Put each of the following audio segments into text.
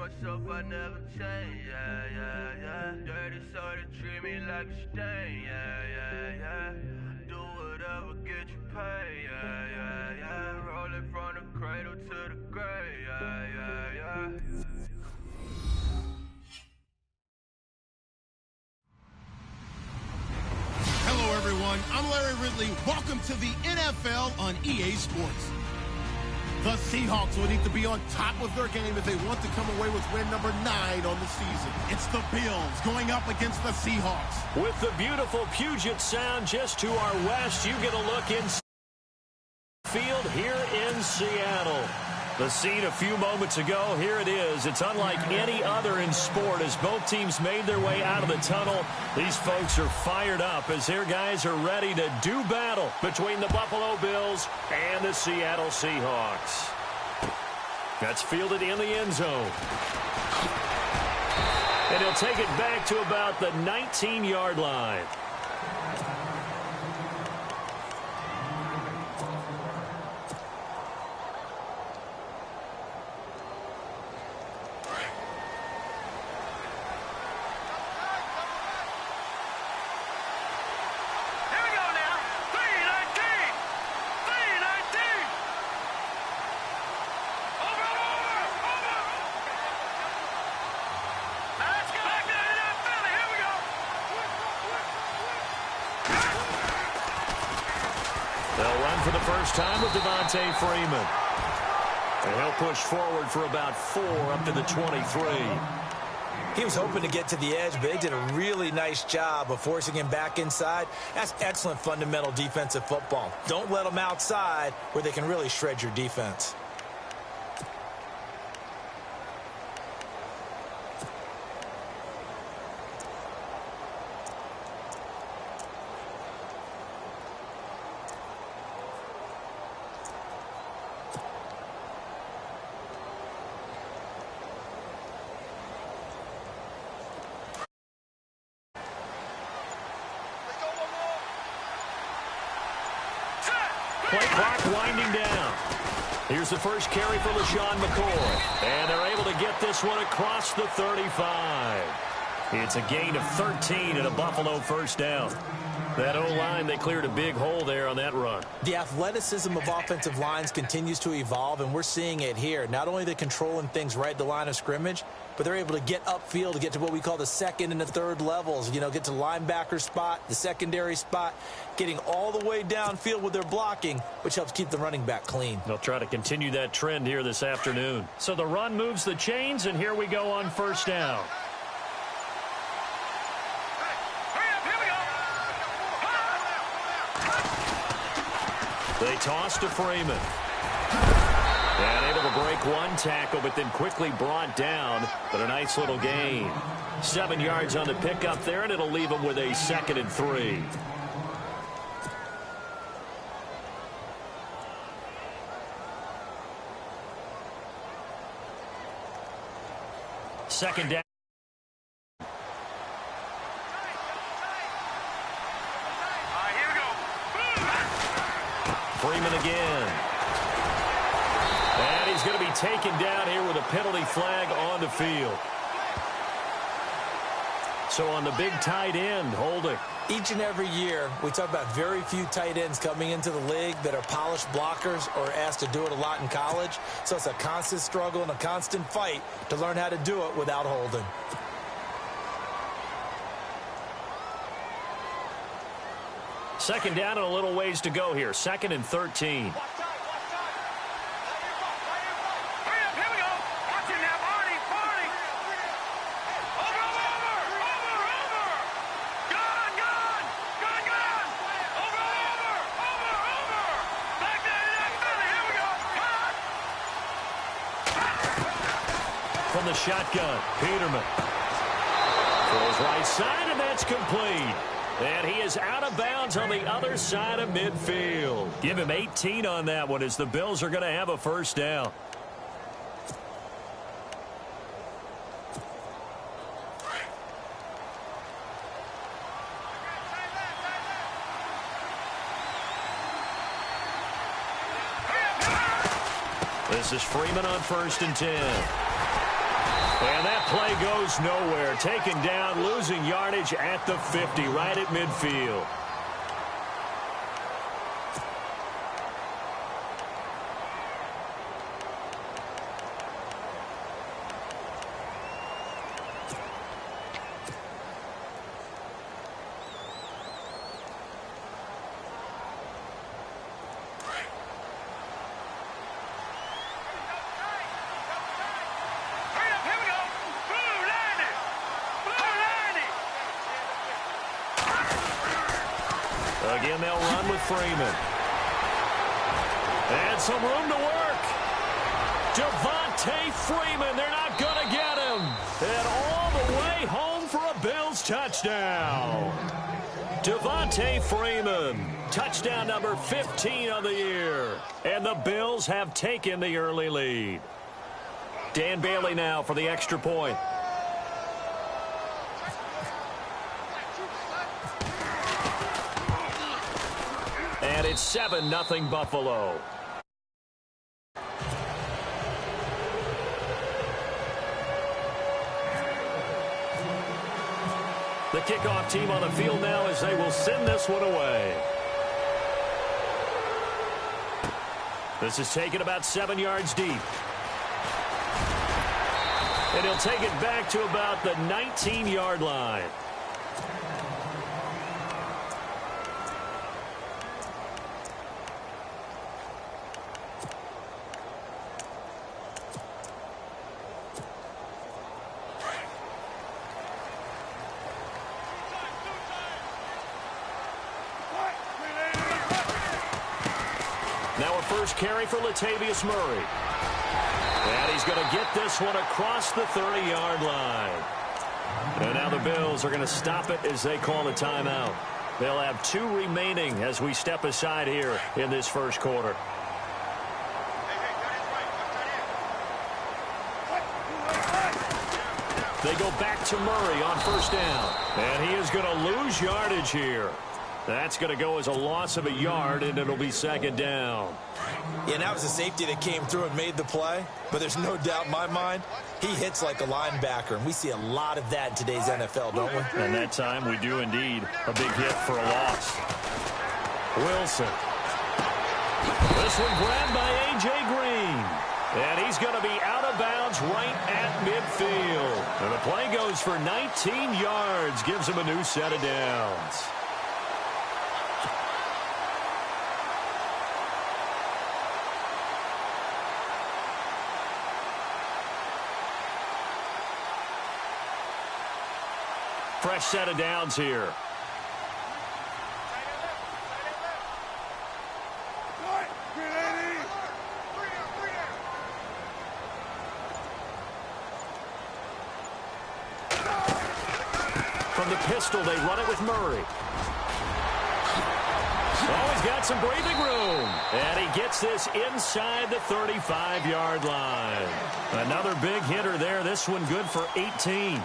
myself, I never change, yeah, yeah, yeah. Dirty soda, treat me like a stain, yeah, yeah, yeah. Do whatever, get you paid, yeah, yeah, yeah. Roll it from the cradle to the grave, yeah, yeah, yeah. Hello, everyone. I'm Larry Ridley. Welcome to the NFL on EA Sports. The Seahawks will need to be on top of their game if they want to come away with win number 9 on the season. It's the Bills going up against the Seahawks. With the beautiful Puget Sound just to our west, you get a look in field here in Seattle. The scene a few moments ago, here it is. It's unlike any other in sport as both teams made their way out of the tunnel. These folks are fired up as their guys are ready to do battle between the Buffalo Bills and the Seattle Seahawks. That's fielded in the end zone. And he'll take it back to about the 19-yard line. For the first time with Devontae Freeman. And he'll push forward for about 4 up to the 23. He was hoping to get to the edge, but they did a really nice job of forcing him back inside. That's excellent fundamental defensive football. Don't let them outside where they can really shred your defense. Play clock winding down. Here's the first carry for LaShawn McCoy. And they're able to get this one across the 35. It's a gain of 13 and a Buffalo first down. That O-line, they cleared a big hole there on that run. The athleticism of offensive lines continues to evolve, and we're seeing it here. Not only are they controlling things right at the line of scrimmage, but they're able to get upfield to get to what we call the second and the third levels. You know, get to linebacker spot, the secondary spot, getting all the way downfield with their blocking, which helps keep the running back clean. They'll try to continue that trend here this afternoon. So the run moves the chains, and here we go on first down. They toss to Freeman. And able to break one tackle, but then quickly brought down. But a nice little gain. 7 yards on the pickup there, and it'll leave them with a 2nd and 3. Second down. Freeman again. And he's going to be taken down here with a penalty flag on the field. So on the big tight end, holding. Each and every year, we talk about very few tight ends coming into the league that are polished blockers or asked to do it a lot in college. So it's a constant struggle and a constant fight to learn how to do it without holding. Second down and a little ways to go here. 2nd and 13. From the shotgun, Peterman. Throws right side, and that's complete. And he is out of bounds on the other side of midfield. Give him 18 on that one as the Bills are going to have a first down. This is Freeman on 1st and 10. And that play goes nowhere. Taken down, losing yardage at the 50, right at midfield. Again, they'll run with Freeman. And some room to work. Devontae Freeman, they're not going to get him. And all the way home for a Bills touchdown. Devontae Freeman, touchdown number 15 of the year. And the Bills have taken the early lead. Dan Bailey now for the extra point. And it's 7-0 Buffalo. The kickoff team on the field now as they will send this one away. This is taken about 7 yards deep. And he'll take it back to about the 19-yard line. Now a first carry for Latavius Murray. And he's going to get this one across the 30-yard line. And now the Bills are going to stop it as they call a timeout. They'll have 2 remaining as we step aside here in this first quarter. They go back to Murray on first down. And he is going to lose yardage here. That's going to go as a loss of a yard, and it'll be second down. Yeah, that was a safety that came through and made the play. But there's no doubt in my mind, he hits like a linebacker. And we see a lot of that in today's NFL, don't we? And that time we do indeed. A big hit for a loss. Wilson. This one grabbed by A.J. Green. And he's going to be out of bounds right at midfield. And the play goes for 19 yards. Gives him a new set of downs. Fresh set of downs here. From the pistol, they run it with Murray. Oh, he's got some breathing room. And he gets this inside the 35-yard line. Another big hitter there. This one good for 18.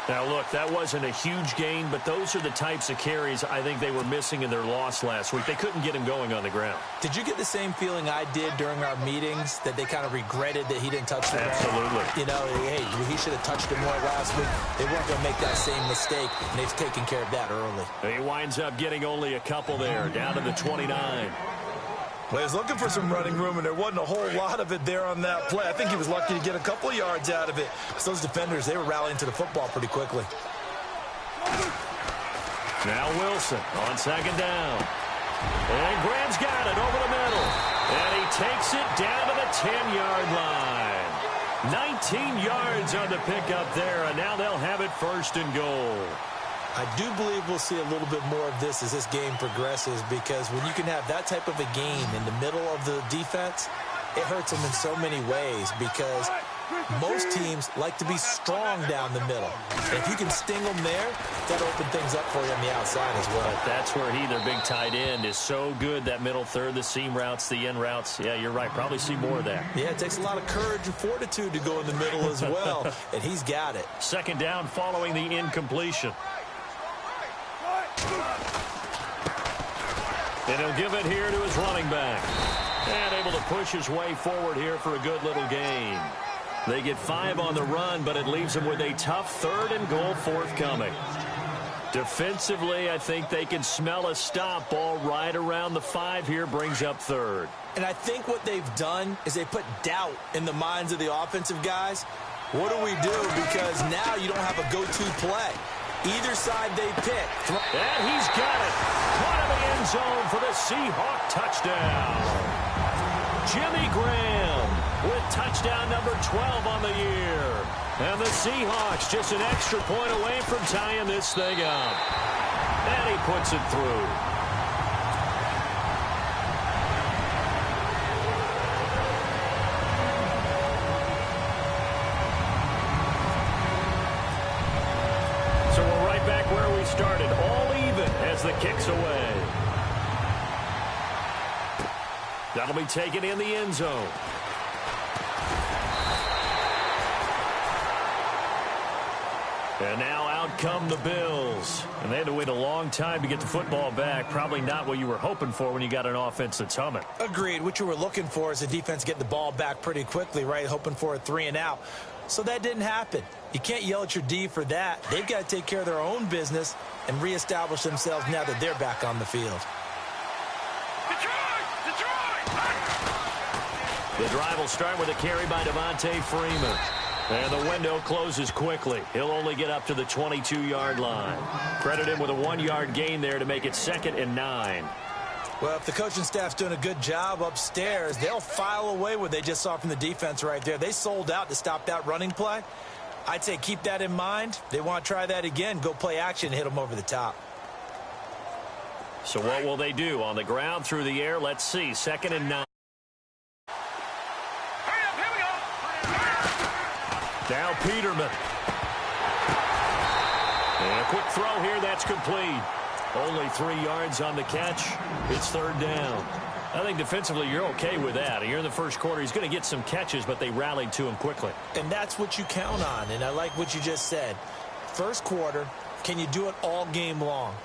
Now, look, that wasn't a huge gain, but those are the types of carries I think they were missing in their loss last week. They couldn't get him going on the ground. Did you get the same feeling I did during our meetings, that they kind of regretted that he didn't touch the ball? Absolutely. You know, hey, he should have touched it more last week. They weren't going to make that same mistake, and they've taken care of that early. He winds up getting only a couple there, down to the 29. Well, he was looking for some running room, and there wasn't a whole lot of it there on that play. I think he was lucky to get a couple of yards out of it. Because those defenders, they were rallying to the football pretty quickly. Now Wilson on second down. And Graham's got it over the middle. And he takes it down to the 10-yard line. 19 yards on the pickup there, and now they'll have it first and goal. I do believe we'll see a little bit more of this as this game progresses, because when you can have that type of a gain in the middle of the defense, it hurts them in so many ways, because most teams like to be strong down the middle. And if you can sting them there, that'll open things up for you on the outside as well. But that's where their big tight end, is so good, that middle third, the seam routes, the in routes. Yeah, you're right. Probably see more of that. Yeah, it takes a lot of courage and fortitude to go in the middle as well, and he's got it. Second down following the incompletion. And he'll give it here to his running back. And able to push his way forward here for a good little gain. They get 5 on the run, but it leaves them with a tough 3rd and goal forthcoming. Defensively, I think they can smell a stop. Ball right around the 5 here, brings up 3rd. And I think what they've done is they put doubt in the minds of the offensive guys. What do we do? Because now you don't have a go-to play. Either side they pick. And he's got it. Caught in the end zone for the Seahawk touchdown. Jimmy Graham with touchdown number 12 on the year. And the Seahawks just an extra point away from tying this thing up. And he puts it through. So we're right back where we started, all even as the kick's away. That'll be taken in the end zone. And now out come the Bills. And they had to wait a long time to get the football back. Probably not what you were hoping for when you got an offense that's humming. Agreed. What you were looking for is the defense getting the ball back pretty quickly, right? Hoping for a 3 and out. So that didn't happen. You can't yell at your D for that. They've got to take care of their own business and reestablish themselves now that they're back on the field. The drive will start with a carry by Devontae Freeman. And the window closes quickly. He'll only get up to the 22-yard line. Credit him with a 1-yard gain there to make it 2nd and 9. Well, if the coaching staff's doing a good job upstairs, they'll file away what they just saw from the defense right there. They sold out to stop that running play. I'd say keep that in mind. They want to try that again. Go play action, hit them over the top. So what will they do? On the ground, through the air, let's see. 2nd and 9. Now Peterman. And a quick throw here, that's complete. Only 3 yards on the catch. It's 3rd down. I think defensively you're okay with that. Here in the first quarter, he's going to get some catches, but they rallied to him quickly. And that's what you count on, and I like what you just said. First quarter, can you do it all game long?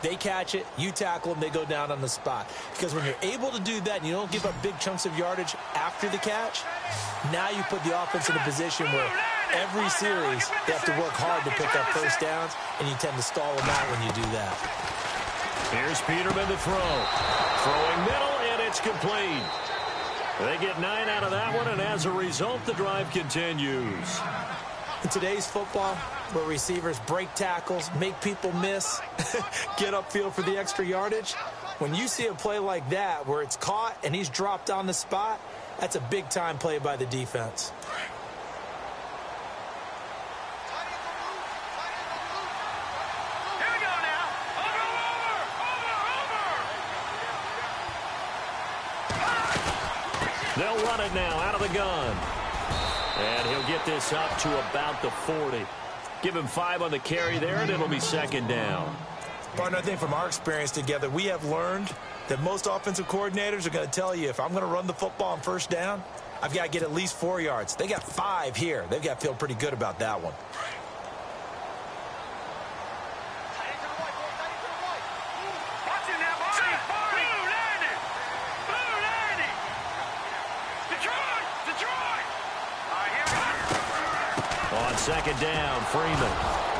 They catch it, you tackle them, they go down on the spot. Because when you're able to do that and you don't give up big chunks of yardage after the catch, now you put the offense in a position where every series they have to work hard to pick up first downs, and you tend to stall them out when you do that. Here's Peterman to throw. Throwing middle, and it's complete. They get 9 out of that one, and as a result, the drive continues. In today's football, where receivers break tackles, make people miss, get upfield for the extra yardage, when you see a play like that where it's caught and he's dropped on the spot, that's a big-time play by the defense. Here we go now. Over. They'll run it now out of the gun. And he'll get this up to about the 40. Give him 5 on the carry there, and it'll be 2nd down. Partner, I think from our experience together, we have learned that most offensive coordinators are going to tell you, if I'm going to run the football on first down, I've got to get at least 4 yards. They got 5 here. They've got to feel pretty good about that one. On 2nd down, Freeman.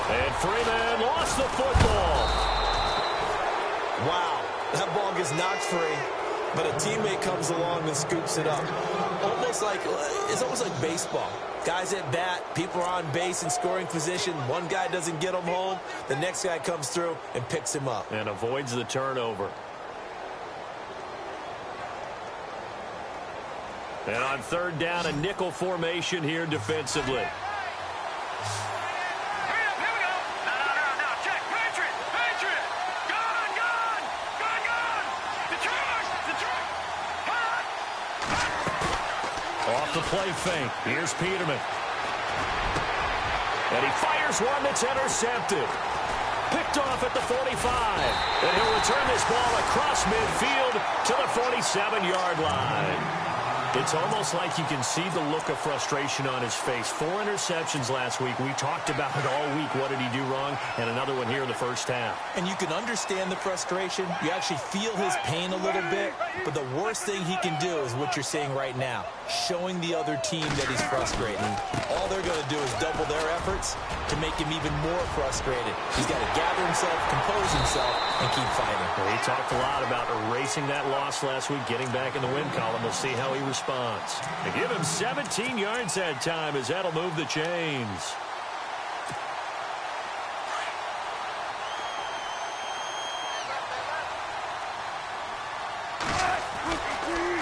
And Freeman lost the football. Wow, that ball gets knocked free, but a teammate comes along and scoops it up. It's almost like baseball. Guys at bat, people are on base in scoring position. One guy doesn't get him home. The next guy comes through and picks him up. And avoids the turnover. And on 3rd down, a nickel formation here defensively. Off the play fake. Here's Peterman. And he fires one that's intercepted. Picked off at the 45. And he'll return this ball across midfield to the 47-yard line. It's almost like you can see the look of frustration on his face. 4 interceptions last week. We talked about it all week. What did he do wrong? And another one here in the first half. And you can understand the frustration. You actually feel his pain a little bit. But the worst thing he can do is what you're seeing right now, showing the other team that he's frustrated. All they're going to do is double their efforts to make him even more frustrated. He's got to gather himself, compose himself, and keep fighting. Well, he talked a lot about erasing that loss last week, getting back in the win column. We'll see how he responds. They give him 17 yards that time as that'll move the chains.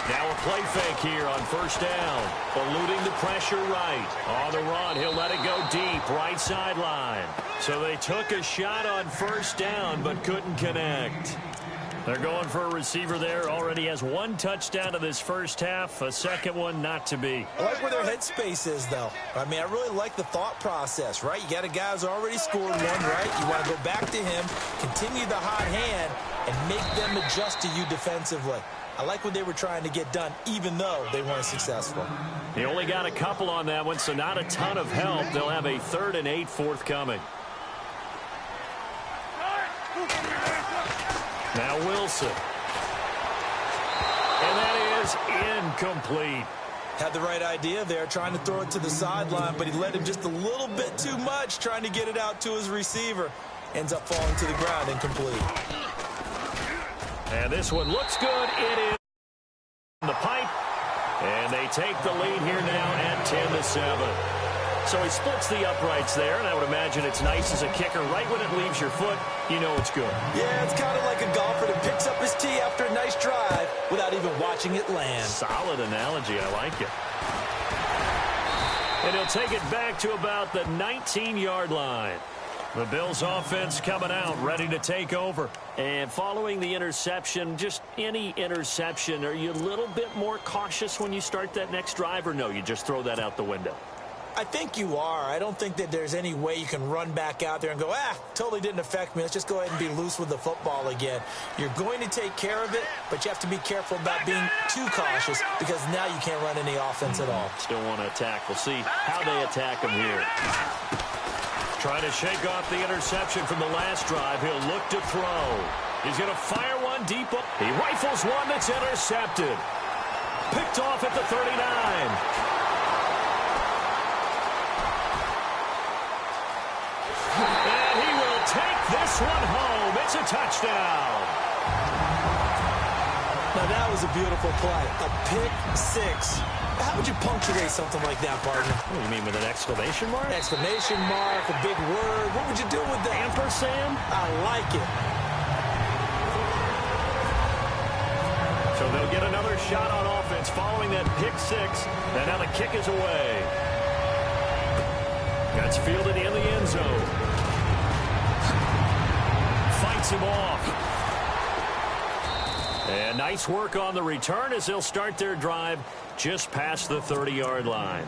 Now a play fake here on first down. Eluding the pressure right. On the run, he'll let it go deep, right sideline. So they took a shot on first down but couldn't connect. They're going for a receiver there. Already has 1 touchdown in this first half. A second one not to be. I like where their headspace is, though. I mean, I really like the thought process, right? You got a guy who's already scored one, right? You want to go back to him, continue the hot hand, and make them adjust to you defensively. I like what they were trying to get done, even though they weren't successful. He only got a couple on that one, so not a ton of help. They'll have a 3rd and 8 forthcoming. Now Wilson. And that is incomplete. Had the right idea there, trying to throw it to the sideline, but he led him just a little bit too much, trying to get it out to his receiver. Ends up falling to the ground, incomplete. And this one looks good. It is in the pipe. And they take the lead here now at 10-7. So he splits the uprights there, and I would imagine it's nice as a kicker. Right when it leaves your foot, you know it's good. Yeah, it's kind of like a golfer that picks up his tee after a nice drive without even watching it land. Solid analogy. I like it. And he'll take it back to about the 19-yard line. The Bills offense coming out, ready to take over. And following the interception, just any interception, are you a little bit more cautious when you start that next drive, or no, you just throw that out the window? I think you are. I don't think that there's any way you can run back out there and go, totally didn't affect me. Let's just go ahead and be loose with the football again. You're going to take care of it, but you have to be careful about being too cautious because now you can't run any offense at all. Still want to attack. We'll see how they attack him here. Trying to shake off the interception from the last drive. He'll look to throw. He's going to fire one deep. He rifles one that's intercepted. Picked off at the 39. And he will take this one home. It's a touchdown. Now, that was a beautiful play. A pick six. How would you punctuate something like that, partner? What do you mean, with an exclamation mark? Exclamation mark, a big word. What would you do with that? Ampersand? I like it. So they'll get another shot on offense following that pick six. And now the kick is away. That's fielded in the end zone. Fights him off. And nice work on the return as they'll start their drive just past the 30-yard line.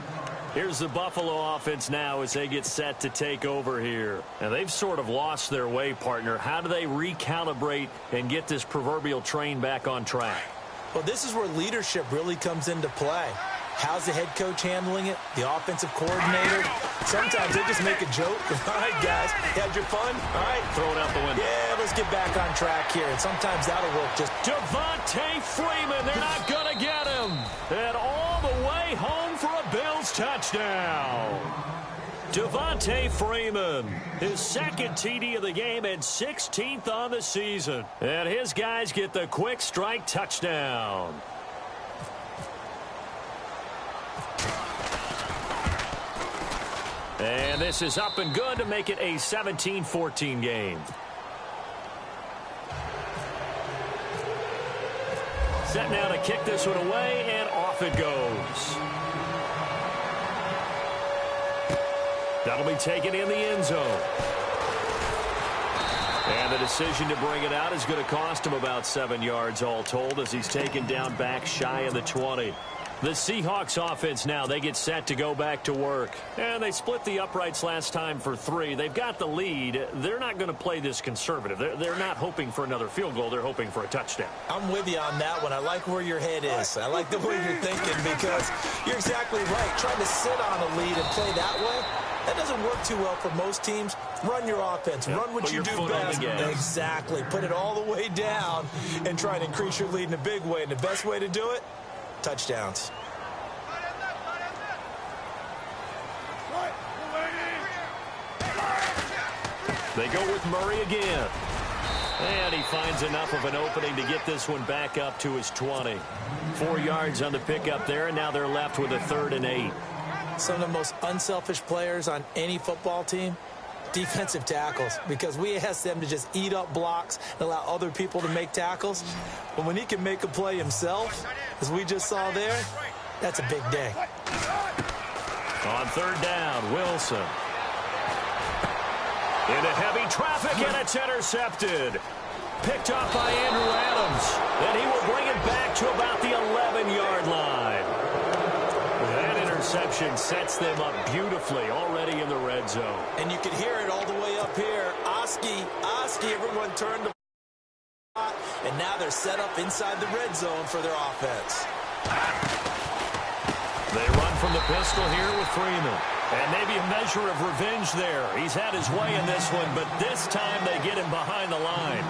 Here's the Buffalo offense now as they get set to take over here. And they've sort of lost their way, partner. How do they recalibrate and get this proverbial train back on track? Well, this is where leadership really comes into play. How's the head coach handling it? The offensive coordinator? Sometimes they just make a joke. All right, guys, had your fun? All right. Throw it out the window. Yeah, let's get back on track here. And sometimes that'll work just... Devontae Freeman, they're not going to get him. And all the way home for a Bills touchdown. Devontae Freeman, his second TD of the game and 16th on the season. And his guys get the quick strike touchdown. And this is up and good to make it a 17-14 game. Set now to kick this one away, and off it goes. That'll be taken in the end zone. And the decision to bring it out is going to cost him about 7 yards all told as he's taken down back shy of the 20. The Seahawks offense now, they get set to go back to work. And they split the uprights last time for 3. They've got the lead. They're not going to play this conservative. They're not hoping for another field goal. They're hoping for a touchdown. I'm with you on that one. I like where your head is. I like the way you're thinking because you're exactly right. Trying to sit on a lead and play that way, that doesn't work too well for most teams. Run your offense. Yep. Run what you do best. Exactly. Put it all the way down and try to increase your lead in a big way. And the best way to do it, touchdowns. They go with Murray again. And he finds enough of an opening to get this one back up to his 20. 4 yards on the pickup there, and now they're left with a 3rd and 8. Some of the most unselfish players on any football team, defensive tackles, because we ask them to just eat up blocks and allow other people to make tackles. But when he can make a play himself, as we just saw there, that's a big day. On 3rd down, Wilson. Into heavy traffic, and it's intercepted. Picked up by Andrew Adams. And he will bring it back to about the 11-yard line. That interception sets them up beautifully already in the red zone. And you can hear it all the way up here. Oski, everyone turned the spot, and now they're set up inside the red zone for their offense. They run from the pistol here with Freeman. And maybe a measure of revenge there. He's had his way in this one, but this time they get him behind the line.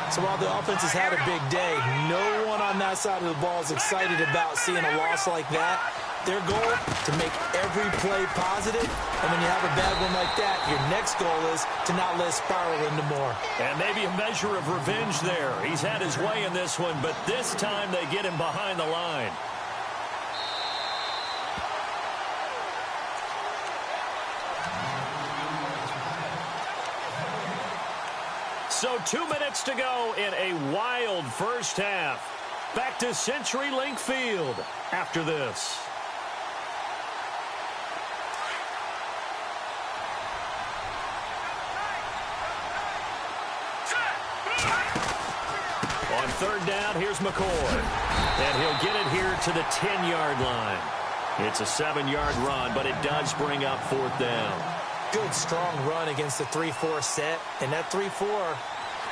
So while the offense has had a big day, no one on that side of the ball is excited about seeing a loss like that. Their goal, to make every play positive, and when you have a bad one like that, your next goal is to not let it spiral into more. And maybe a measure of revenge there. He's had his way in this one, but this time they get him behind the line. So 2 minutes to go in a wild first half. Back to CenturyLink Field after this. On 3rd down, here's McCoy. And he'll get it here to the 10-yard line. It's a 7-yard run, but it does bring up 4th down. Good, strong run against the 3-4 set. And that 3-4,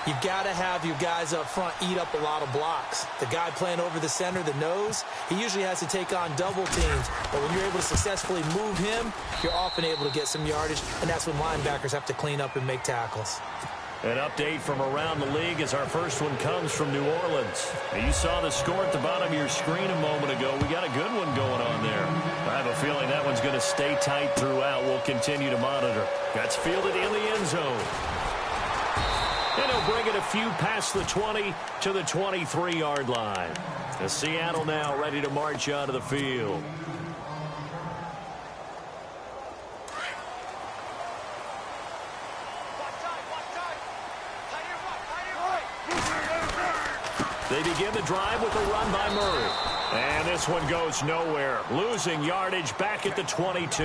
you've got to have your guys up front eat up a lot of blocks. The guy playing over the center, the nose, he usually has to take on double teams. But when you're able to successfully move him, you're often able to get some yardage, and that's when linebackers have to clean up and make tackles. An update from around the league as our first one comes from New Orleans. You saw the score at the bottom of your screen a moment ago. We got a good one going on there. I have a feeling that one's going to stay tight throughout. We'll continue to monitor. That's fielded in the end zone. And he'll bring it a few past the 20 to the 23-yard line. The Seattle now ready to march out of the field. They begin the drive with a run by Murray. And this one goes nowhere. Losing yardage back at the 22.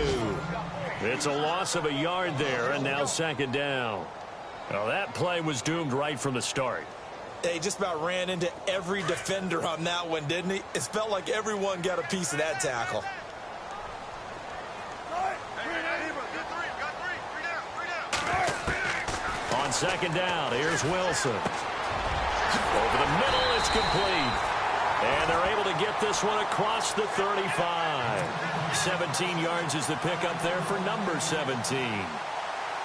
It's a loss of a yard there, and now 2nd down. Well, that play was doomed right from the start. He just about ran into every defender on that one, didn't he? It felt like everyone got a piece of that tackle. On 2nd down, here's Wilson. Over the middle, it's complete. And they're able to get this one across the 35. 17 yards is the pickup there for number 17.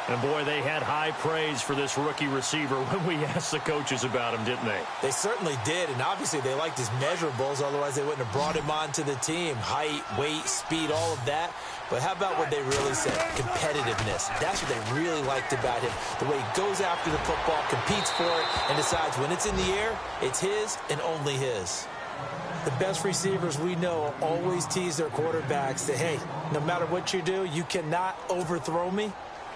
And, boy, they had high praise for this rookie receiver when we asked the coaches about him, didn't they? They certainly did, and obviously they liked his measurables. Otherwise, they wouldn't have brought him onto the team. Height, weight, speed, all of that. But how about what they really said? Competitiveness. That's what they really liked about him. The way he goes after the football, competes for it, and decides when it's in the air, it's his and only his. The best receivers we know always tease their quarterbacks that, hey, no matter what you do, you cannot overthrow me.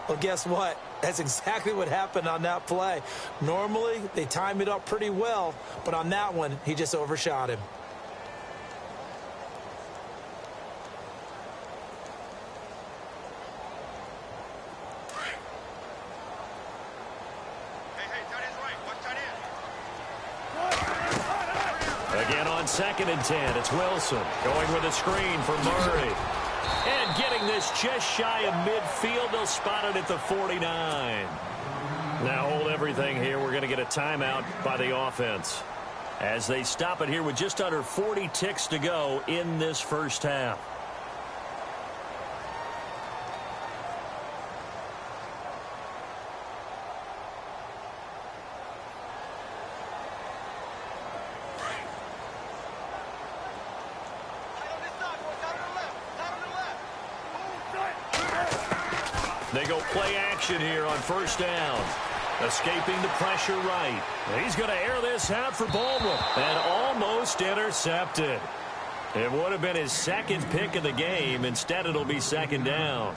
Well, guess what? That's exactly what happened on that play. Normally, they time it up pretty well, but on that one, he just overshot him. on 2nd and 10. It's Wilson going with a screen for Murray. And getting this just shy of midfield. They'll spot it at the 49. Now hold everything here. We're going to get a timeout by the offense as they stop it here with just under 40 ticks to go in this first half. They go play action here on first down. Escaping the pressure right. He's going to air this out for Baldwin. And almost intercepted. It would have been his second pick of the game. Instead, it'll be 2nd down.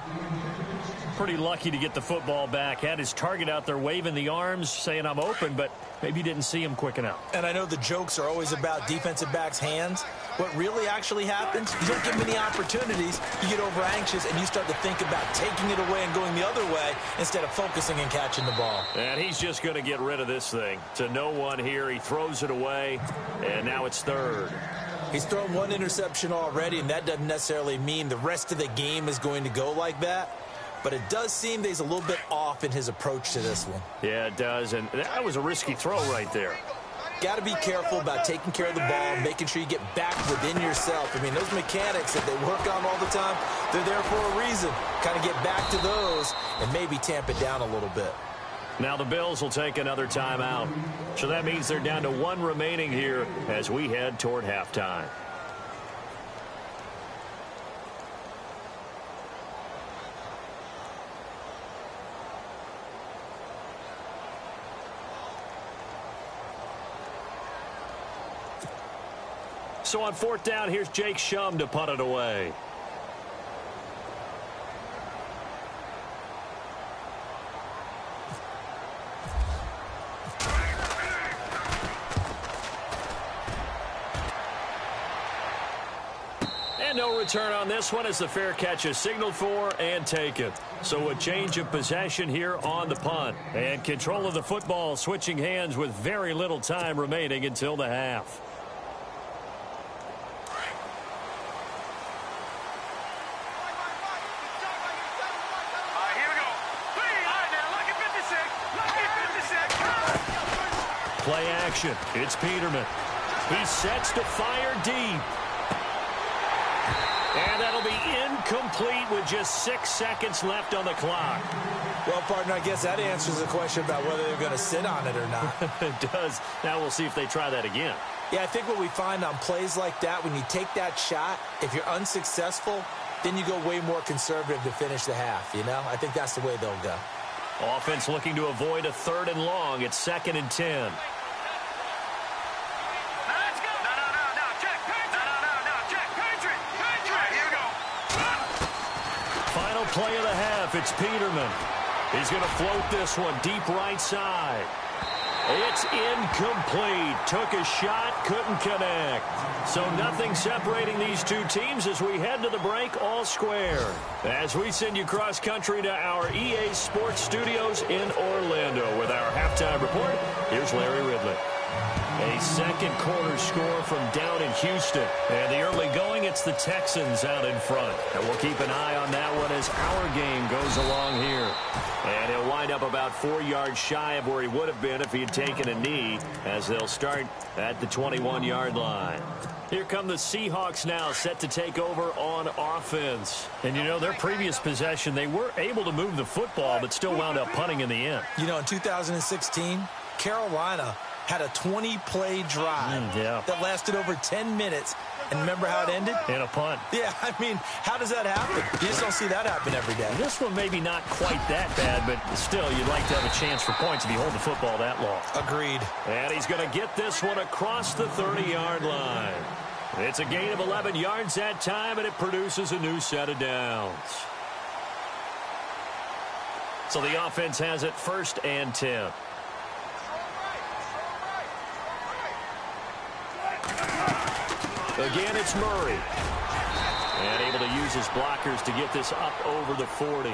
Pretty lucky to get the football back. Had his target out there waving the arms, saying I'm open, but maybe didn't see him quick enough. And I know the jokes are always about defensive backs' hands. What really actually happens, you don't get many opportunities, you get over anxious, and you start to think about taking it away and going the other way instead of focusing and catching the ball. And he's just going to get rid of this thing. To no one here, he throws it away, and now it's 3rd. He's thrown 1 interception already, and that doesn't necessarily mean the rest of the game is going to go like that. But it does seem that he's a little bit off in his approach to this one. Yeah, it does, and that was a risky throw right there. Got to be careful about taking care of the ball, making sure you get back within yourself. I mean, those mechanics that they work on all the time, they're there for a reason. Kind of get back to those and maybe tamp it down a little bit. Now the Bills will take another timeout. So that means they're down to 1 remaining here as we head toward halftime. So on 4th down, here's Jake Shum to punt it away. And no return on this one as the fair catch is signaled for and taken. So a change of possession here on the punt. And control of the football switching hands with very little time remaining until the half. Play action. It's Peterman. He sets to fire deep. And that'll be incomplete with just 6 seconds left on the clock. Well, partner, I guess that answers the question about whether they're going to sit on it or not. It does. Now we'll see if they try that again. Yeah, I think what we find on plays like that, when you take that shot, if you're unsuccessful, then you go way more conservative to finish the half, you know? I think that's the way they'll go. Offense looking to avoid a 3rd and long. It's 2nd and 10. Final play of the half. It's Peterman. He's going to float this one deep right side. It's incomplete. Took a shot, couldn't connect. So nothing separating these two teams as we head to the break all square. As we send you cross country to our EA Sports Studios in Orlando with our halftime report, here's Larry Ridley. A 2nd quarter score from down in Houston. And the early going, it's the Texans out in front. And we'll keep an eye on that one as our game goes along here. And he'll wind up about 4 yards shy of where he would have been if he had taken a knee, as they'll start at the 21-yard line. Here come the Seahawks now, set to take over on offense. And, you know, their previous possession, they were able to move the football, but still wound up punting in the end. You know, in 2016, Carolina had a 20-play drive that lasted over 10 minutes. And remember how it ended? In a punt. Yeah, I mean, how does that happen? You just don't see that happen every day. This one maybe not quite that bad, but still, you'd like to have a chance for points if you hold the football that long. Agreed. And he's going to get this one across the 30-yard line. It's a gain of 11 yards that time, and it produces a new set of downs. So the offense has it 1st and 10. Again, it's Murray. And able to use his blockers to get this up over the 40.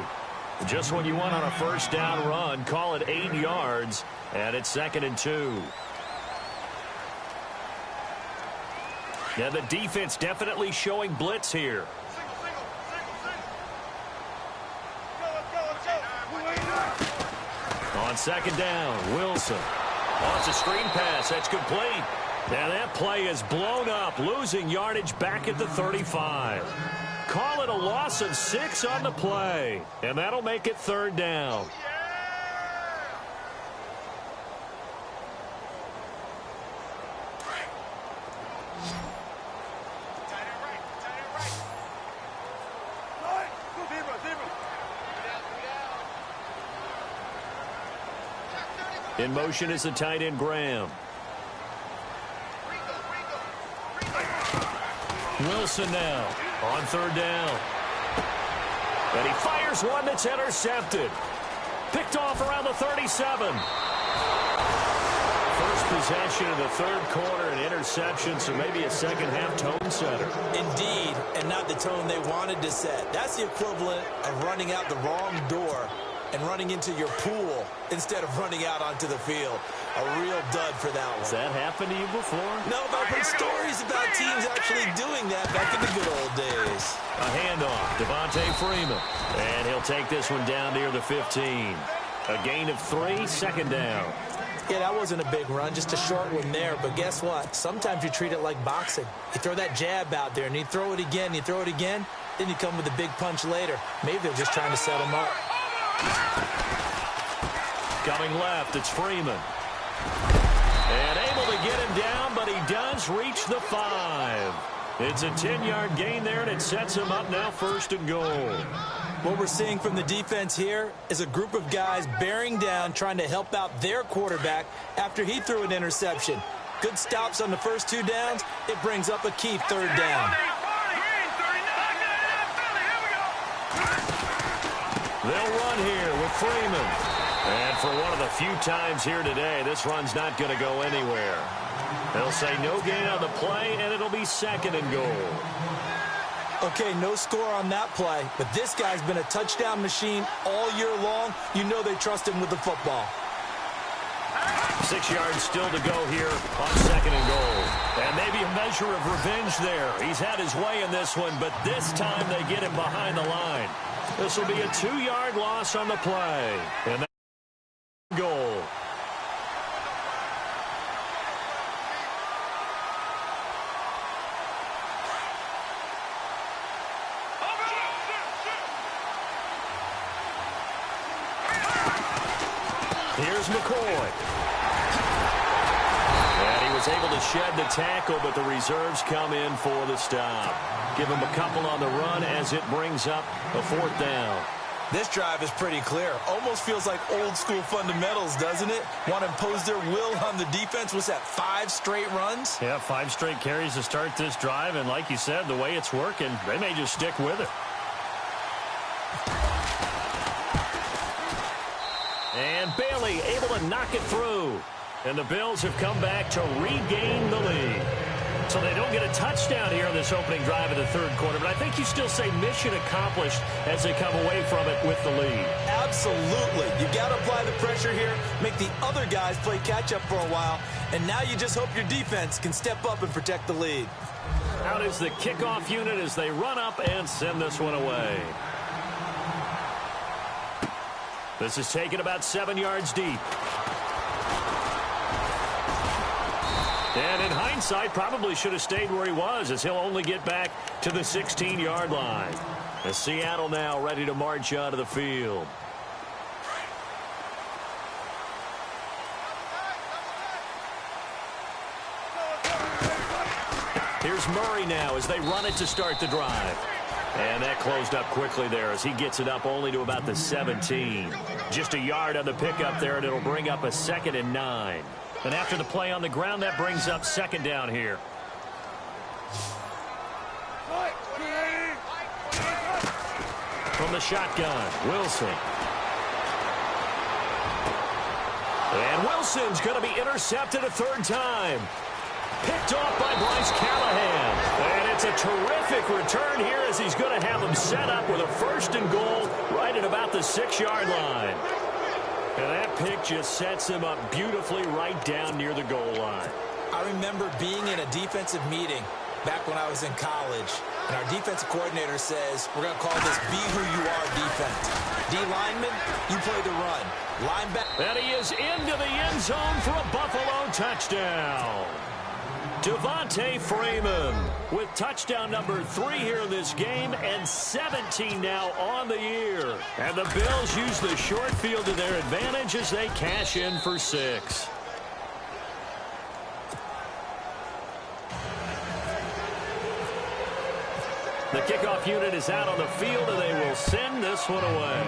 Just when you want on a 1st down run, call it 8 yards, and it's 2nd and 2. Yeah, the defense definitely showing blitz here. On second down, Wilson. Wants a screen pass. That's complete. And that play is blown up, losing yardage back at the 35. Call it a loss of 6 on the play. And that'll make it third down. In motion is the tight end, Graham. Wilson now on third down. And he fires one that's intercepted. Picked off around the 37. First possession of the third quarter, an interception, so maybe a second-half tone setter. Indeed, and not the tone they wanted to set. That's the equivalent of running out the wrong door and running into your pool instead of running out onto the field. A real dud for that one. Has that happened to you before? No, but I've heard stories about teams actually doing that back in the good old days. A handoff, Devontae Freeman. And he'll take this one down near the 15. A gain of 3, second down. Yeah, that wasn't a big run, just a short one there. But guess what? Sometimes you treat it like boxing. You throw that jab out there, and you throw it again, you throw it again, then you come with a big punch later. Maybe they're just trying to set him up. Coming left, it's Freeman. And able to get him down, but he does reach the 5. It's a 10-yard gain there, and it sets him up now first and goal. What we're seeing from the defense here is a group of guys bearing down, trying to help out their quarterback after he threw an interception. Good stops on the first 2 downs. It brings up a key third down. They'll run here with Freeman. And for one of the few times here today, this run's not going to go anywhere. They'll say no gain on the play, and it'll be second and goal. Okay, no score on that play, but this guy's been a touchdown machine all year long. You know they trust him with the football. 6 yards still to go here on second and goal. And maybe a measure of revenge there. He's had his way in this one, but this time they get him behind the line. This will be a 2-yard loss on the play. And that's goal. Here's McCoy. And he was able to shed the tackle, but the reserves come in for the stop. Give him a couple on the run as it brings up a 4th down. This drive is pretty clear. Almost feels like old school fundamentals, doesn't it? Want to impose their will on the defense. Was that 5 straight runs? Yeah, 5 straight carries to start this drive. And like you said, the way it's working, they may just stick with it. And Bailey able to knock it through. And the Bills have come back to regain the lead. So they don't get a touchdown here in this opening drive of the third quarter. But I think you still say mission accomplished as they come away from it with the lead. Absolutely. You got to apply the pressure here, make the other guys play catch-up for a while, and now you just hope your defense can step up and protect the lead. Out is the kickoff unit as they run up and send this one away. This is taken about 7 yards deep. And in hindsight, probably should have stayed where he was, as he'll only get back to the 16-yard line. As Seattle now ready to march onto the field. Here's Murray now as they run it to start the drive. And that closed up quickly there as he gets it up only to about the 17. Just a yard on the pickup there, and it'll bring up a 2nd and 9. And after the play on the ground, that brings up 2nd down here. From the shotgun, Wilson. And Wilson's going to be intercepted a 3rd time. Picked off by Bryce Callahan. And it's a terrific return here as he's going to have him set up with a 1st and goal right at about the 6-yard line. And that pick just sets him up beautifully right down near the goal line. I remember being in a defensive meeting back when I was in college, and our defensive coordinator says, we're going to call this be who you are defense. D lineman, you play the run. Linebacker. And he is into the end zone for a Buffalo touchdown. Devontae Freeman with touchdown number 3 here in this game and 17 now on the year. And the Bills use the short field to their advantage as they cash in for 6. The kickoff unit is out on the field, and they will send this one away.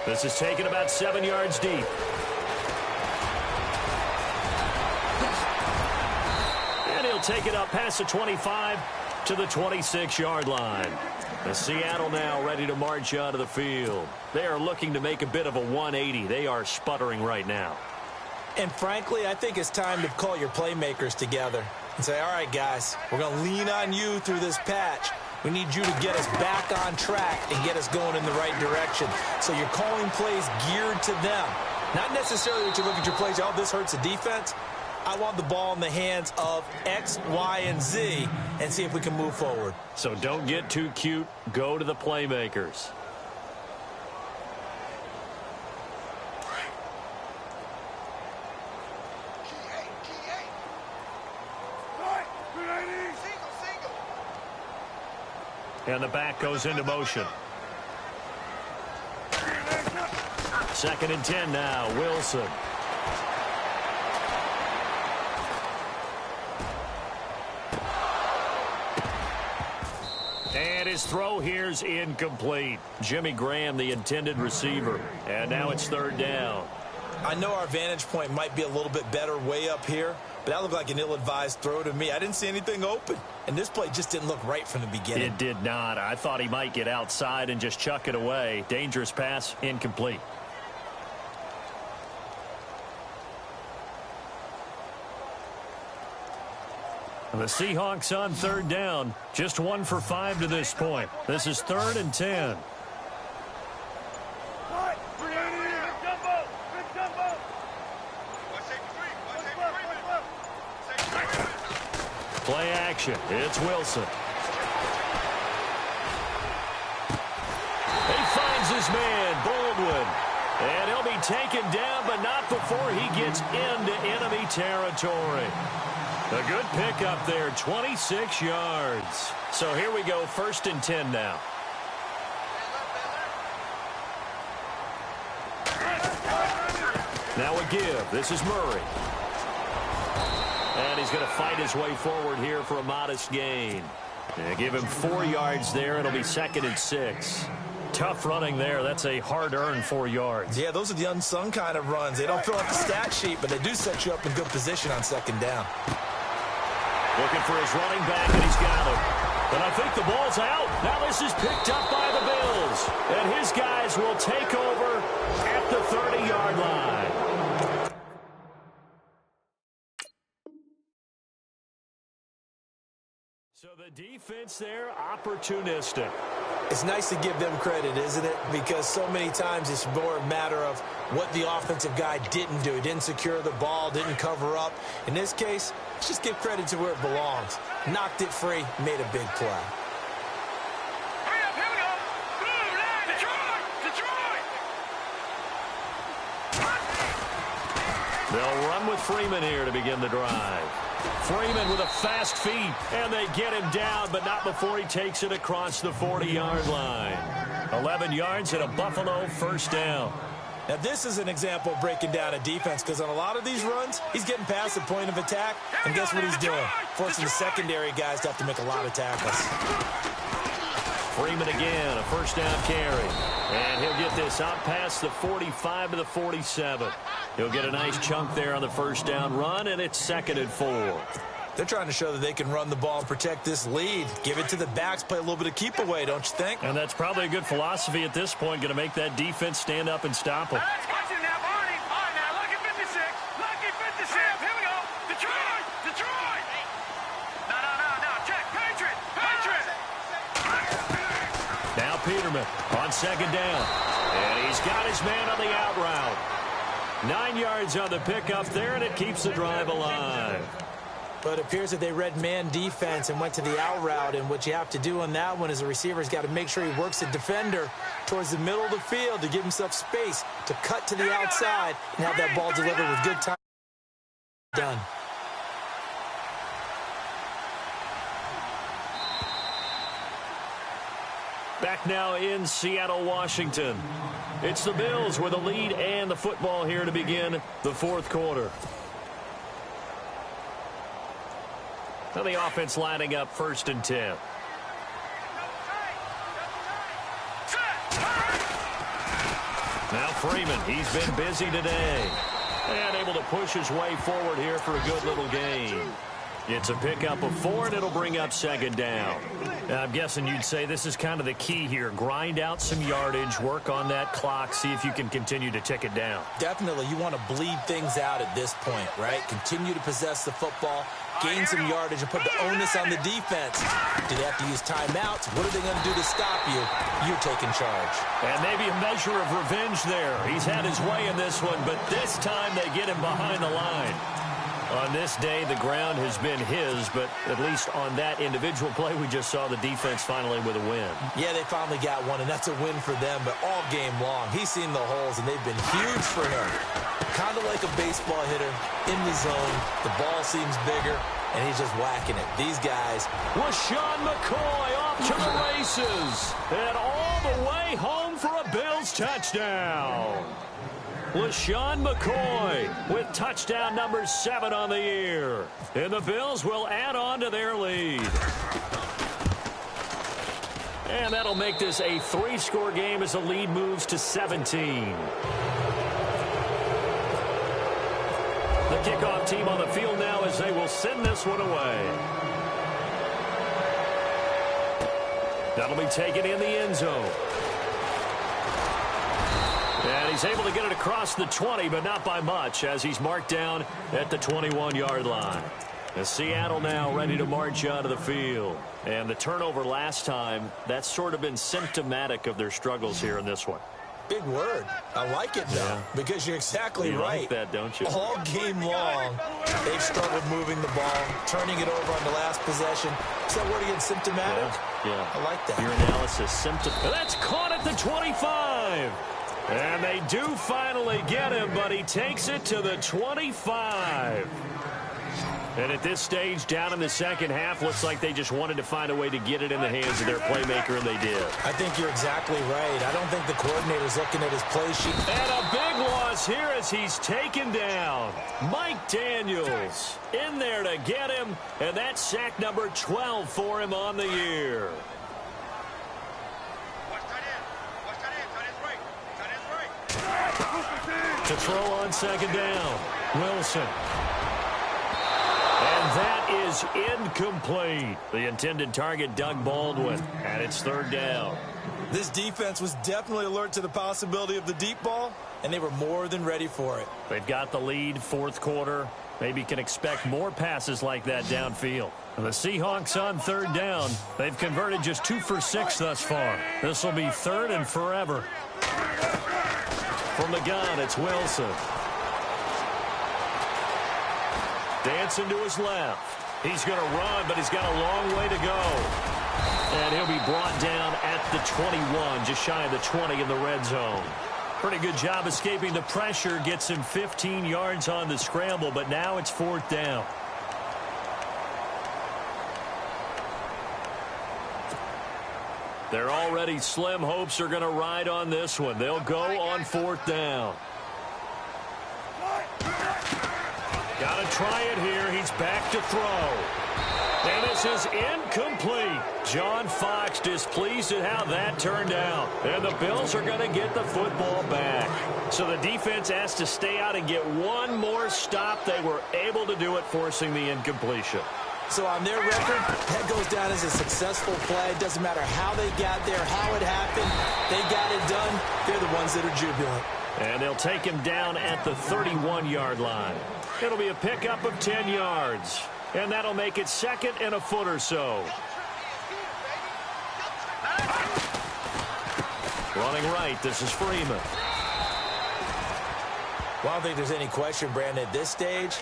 This is taken about 7 yards deep. And he'll take it up past the 25 to the 26-yard line. The Seattle now ready to march onto the field. They are looking to make a bit of a 180. They are sputtering right now. And frankly, I think it's time to call your playmakers together and say, all right, guys, we're going to lean on you through this patch. We need you to get us back on track and get us going in the right direction. So you're calling plays geared to them. Not necessarily that you look at your plays, oh, this hurts the defense. I want the ball in the hands of X, Y, and Z and see if we can move forward. So don't get too cute. Go to the playmakers. And the back goes into motion. 2nd and 10 now. Wilson. And his throw here's incomplete. Jimmy Graham, the intended receiver. And now it's 3rd down. I know our vantage point might be a little bit better way up here, but that looked like an ill-advised throw to me. I didn't see anything open, and this play just didn't look right from the beginning. It did not. I thought he might get outside and just chuck it away. Dangerous pass, incomplete. The Seahawks on 3rd down. Just 1 for 5 to this point. This is 3rd and 10. Play action. It's Wilson. He finds his man, Baldwin. And he'll be taken down, but not before he gets into enemy territory. A good pickup there, 26 yards. So here we go, 1st and 10 now. Now a give. This is Murray. And he's going to fight his way forward here for a modest gain. Give him 4 yards there. It'll be 2nd and 6. Tough running there. That's a hard-earned 4 yards. Yeah, those are the unsung kind of runs. They don't fill up the stat sheet, but they do set you up in good position on 2nd down. Looking for his running back, and he's got him. But I think the ball's out. Now this is picked up by the Bills. And his guys will take over at the 30-yard line. So the defense there, opportunistic. It's nice to give them credit, isn't it? Because so many times it's more a matter of what the offensive guy didn't do. He didn't secure the ball, didn't cover up. In this case, let's just give credit to where it belongs. Knocked it free, made a big play. They'll run with Freeman here to begin the drive. Freeman with a fast feet, and they get him down, but not before he takes it across the 40-yard line. 11 yards and a Buffalo 1st down. Now, this is an example of breaking down a defense, because on a lot of these runs, he's getting past the point of attack, and guess what he's doing? Forcing the secondary guys to have to make a lot of tackles. Freeman again, a 1st down carry. And he'll get this out past the 45 to the 47. He'll get a nice chunk there on the 1st down run, and it's 2nd and 4. They're trying to show that they can run the ball and protect this lead. Give it to the backs, play a little bit of keep away, don't you think? And that's probably a good philosophy at this point, going to make that defense stand up and stop them. Now Peterman on 2nd down. And he's got his man on the out route. 9 yards on the pickup there, and it keeps the drive alive. But it appears that they read man defense and went to the out route, and what you have to do on that one is the receiver's got to make sure he works the defender towards the middle of the field to give himself space to cut to the outside and have that ball delivered with good time. Done. Back now in Seattle, Washington. It's the Bills with a lead and the football here to begin the fourth quarter. Now the offense lining up 1st and 10. Now Freeman, he's been busy today. And able to push his way forward here for a good little gain. It's a pickup of 4, and it'll bring up 2nd down. Now, I'm guessing you'd say this is kind of the key here. Grind out some yardage, work on that clock, see if you can continue to tick it down. Definitely. You want to bleed things out at this point, right? Continue to possess the football, gain some yardage, and put the onus on the defense. Do they have to use timeouts? What are they going to do to stop you? You're taking charge. And maybe a measure of revenge there. He's had his way in this one, but this time they get him behind the line. On this day, the ground has been his, but at least on that individual play, we just saw the defense finally with a win. Yeah, they finally got one, and that's a win for them, but all game long, he's seen the holes, and they've been huge for him. Kind of like a baseball hitter in the zone. The ball seems bigger, and he's just whacking it. These guys. LaShawn McCoy off to the races, and all the way home for a Bills touchdown. LaShawn McCoy with touchdown number 7 on the year. And the Bills will add on to their lead. And that'll make this a 3-score game as the lead moves to 17. The kickoff team on the field now as they will send this one away. That'll be taken in the end zone. And he's able to get it across the 20, but not by much, as he's marked down at the 21-yard line. As Seattle now ready to march onto the field. And the turnover last time, that's sort of been symptomatic of their struggles here in this one. Big word. I like it, though, because you're exactly right. You like that, don't you? All game long, they've struggled moving the ball, turning it over on the last possession. Is that word again, symptomatic? Yeah. I like that. Your analysis, that's caught at the 25. And they do finally get him, but he takes it to the 25. And at this stage, down in the second half, looks like they just wanted to find a way to get it in the hands of their playmaker, and they did. I think you're exactly right. I don't think the coordinator's looking at his play sheet. And a big loss here as he's taken down. Mike Daniels in there to get him, and that's sack number 12 for him on the year. To throw on second down, Wilson. And that is incomplete. The intended target, Doug Baldwin, and it's 3rd down. This defense was definitely alert to the possibility of the deep ball, and they were more than ready for it. They've got the lead, 4th quarter. Maybe can expect more passes like that downfield. And the Seahawks on 3rd down. They've converted just 2 for 6 thus far. This will be 3rd and forever. From the gun, it's Wilson. Dancing to his left. He's going to run, but he's got a long way to go. And he'll be brought down at the 21, just shy of the 20 in the red zone. Pretty good job escaping the pressure. Gets him 15 yards on the scramble, but now it's 4th down. They're already slim hopes are going to ride on this one. They'll go on 4th down. Got to try it here. He's back to throw. And this is incomplete. John Fox displeased at how that turned out. And the Bills are going to get the football back. So the defense has to stay out and get one more stop. They were able to do it, forcing the incompletion. So on their record, that goes down as a successful play. It doesn't matter how they got there, how it happened. They got it done. They're the ones that are jubilant. And they'll take him down at the 31-yard line. It'll be a pickup of 10 yards. And that'll make it 2nd and a foot or so. Running right, this is Freeman. Well, I don't think there's any question, Brandon, at this stage,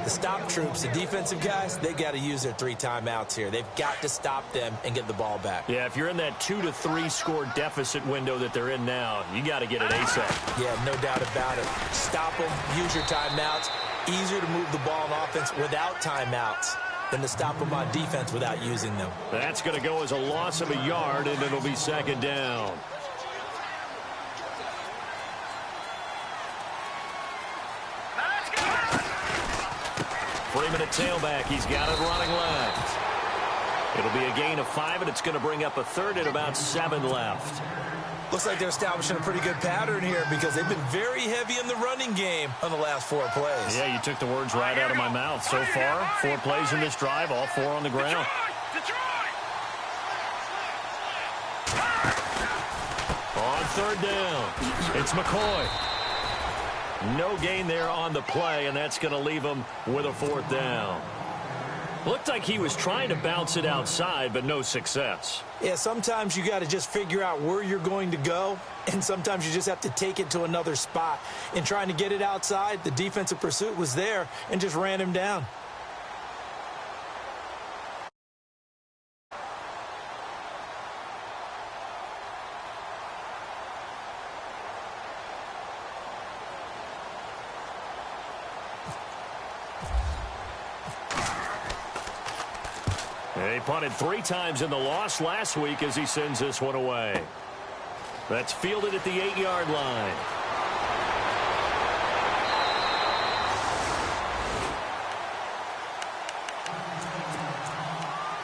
the stop troops, the defensive guys, they got to use their 3 timeouts here. They've got to stop them and get the ball back. Yeah, if you're in that 2 to 3 score deficit window that they're in now, you got to get it ASAP. Yeah, no doubt about it. Stop them, use your timeouts. Easier to move the ball on offense without timeouts than to stop them on defense without using them. That's going to go as a loss of a yard, and it'll be second down. Freeman at tailback. He's got it running left. It'll be a gain of 5, and it's going to bring up a third at about 7 left. Looks like they're establishing a pretty good pattern here because they've been very heavy in the running game on the last 4 plays. Yeah, you took the words right out of my mouth. So far, 4 plays in this drive, all 4 on the ground. On third down, it's McCoy. No gain there on the play, and that's going to leave him with a 4th down. Looked like he was trying to bounce it outside, but no success. Yeah, sometimes you got to just figure out where you're going to go, and sometimes you just have to take it to another spot. In trying to get it outside, the defensive pursuit was there and just ran him down. He punted 3 times in the loss last week as he sends this one away. That's fielded at the 8-yard line.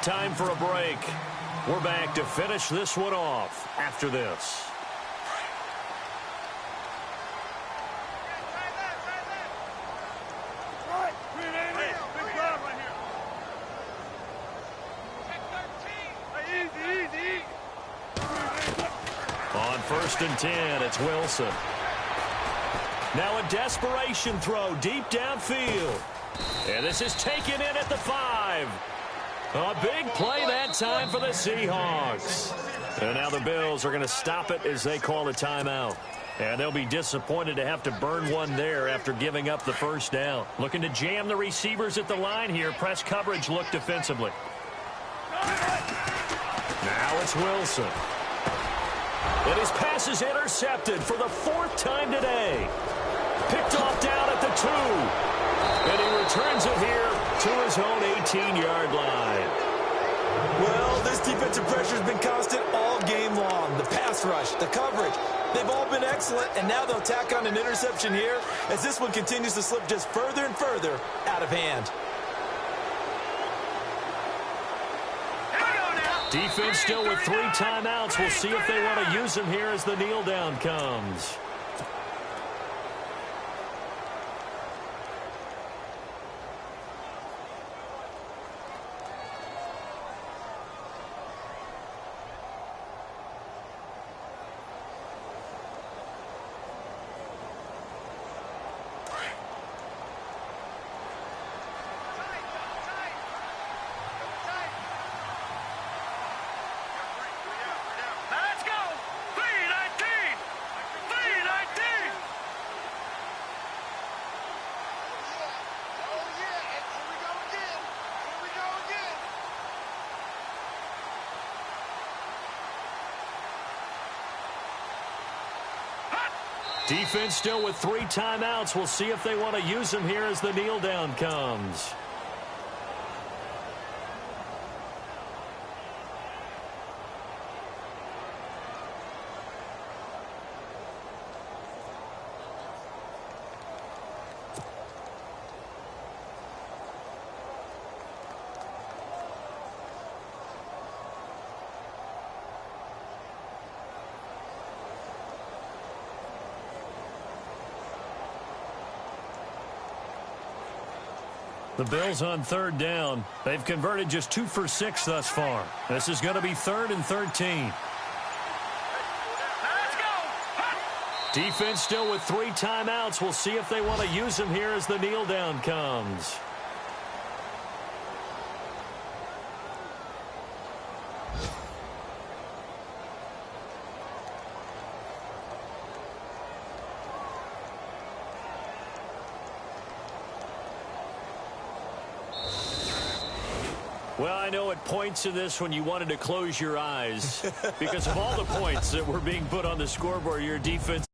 Time for a break. We're back to finish this one off after this. On 1st and 10, it's Wilson. Now a desperation throw deep downfield. And this is taken in at the 5. A big play that time for the Seahawks. And now the Bills are going to stop it as they call a timeout. And they'll be disappointed to have to burn one there after giving up the 1st down. Looking to jam the receivers at the line here. Press coverage look defensively. Now it's Wilson. And his pass is intercepted for the 4th time today. Picked off down at the 2. And he returns it here to his own 18-yard line. Well, this defensive pressure has been constant all game long. The pass rush, the coverage, they've all been excellent, and now they'll tack on an interception here as this one continues to slip just further and further out of hand. Defense still with 3 timeouts. We'll see if they want to use them here as the kneel down comes. Defense still with 3 timeouts. We'll see if they want to use them here as the kneel down comes. The Bills on 3rd down. They've converted just 2 for 6 thus far. This is going to be 3rd and 13. Defense still with 3 timeouts. We'll see if they want to use them here as the kneel down comes. Well, I know at points in this when you wanted to close your eyes because of all the points that were being put on the scoreboard, your defense